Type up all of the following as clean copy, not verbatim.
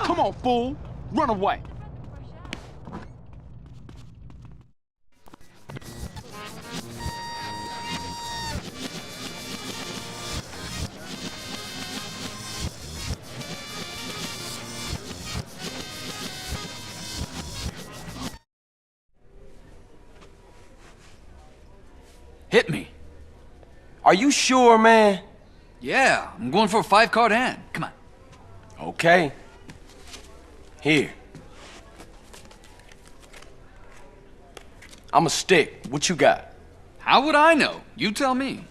Come on, fool! Run away! Hit me. Are you sure, man? Yeah, I'm going for a 5-card hand. Come on. Okay. Here. I'm a stick. What you got? How would I know? You tell me.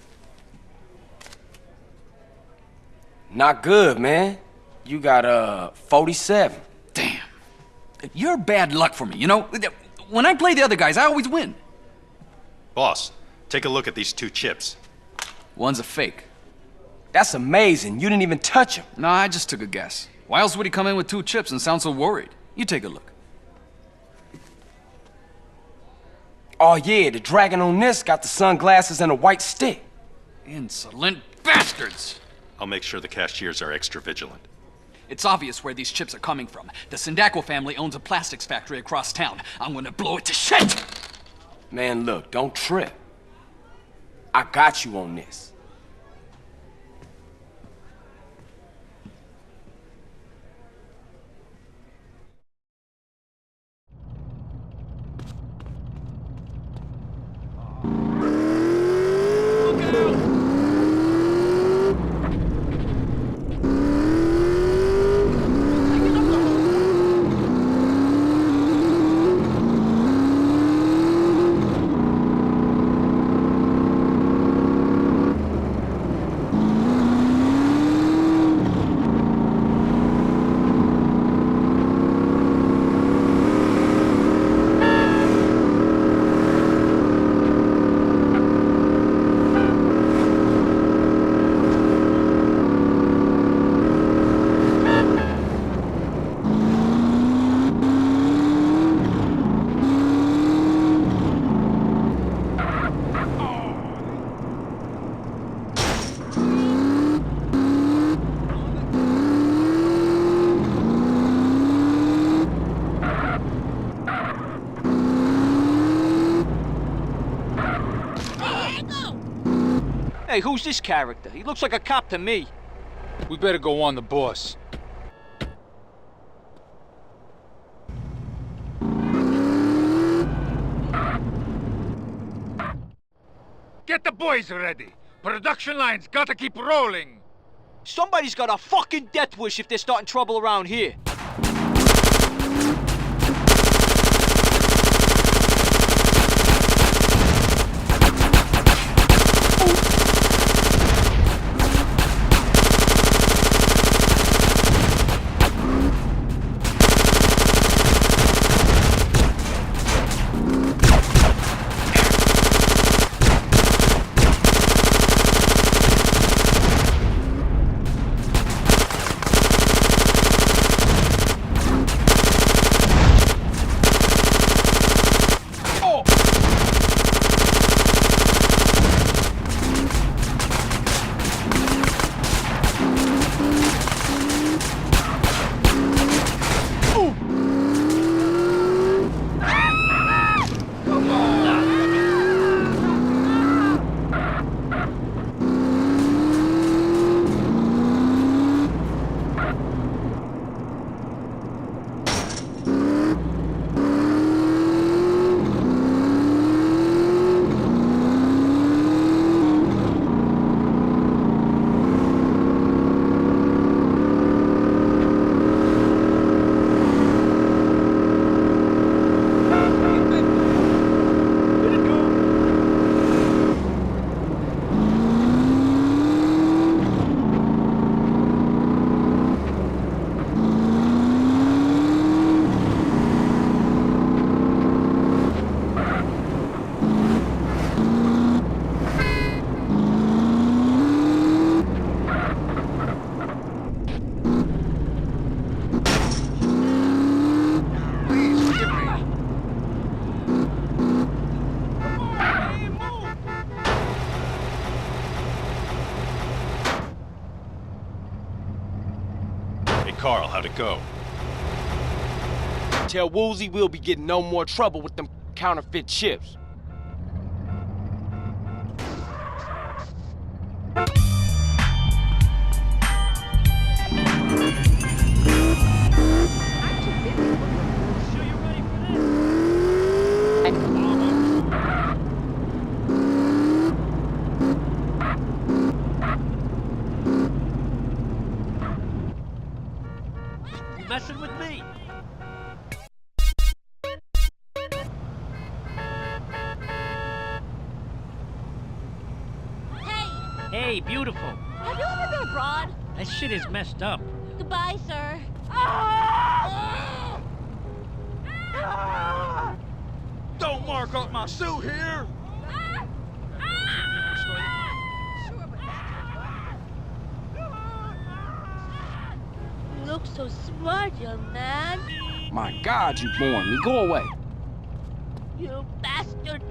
Not good, man. You got 47. Damn. You're bad luck for me, you know? When I play the other guys, I always win. Boss, take a look at these 2 chips. One's a fake. That's amazing. You didn't even touch him. No, I just took a guess. Why else would he come in with 2 chips and sound so worried? You take a look. Oh yeah, the dragon on this got the sunglasses and a white stick. Insolent bastards! I'll make sure the cashiers are extra vigilant. It's obvious where these chips are coming from. The Sindacco family owns a plastics factory across town. I'm gonna blow it to shit! Man, look, don't trip. I got you on this. Hey, who's this character? He looks like a cop to me. We better go on the boss. Get the boys ready. Production line's gotta keep rolling. Somebody's got a fucking death wish if they're starting trouble around here. Carl, how'd it go? Tell Woozie we'll be getting no more trouble with them counterfeit chips. Messing with me? Hey, beautiful. Have you ever been abroad? That shit is messed up. Goodbye, sir. Don't mark up my suit here! You look so smart, young man. My God, you boring me. Go away. You bastard.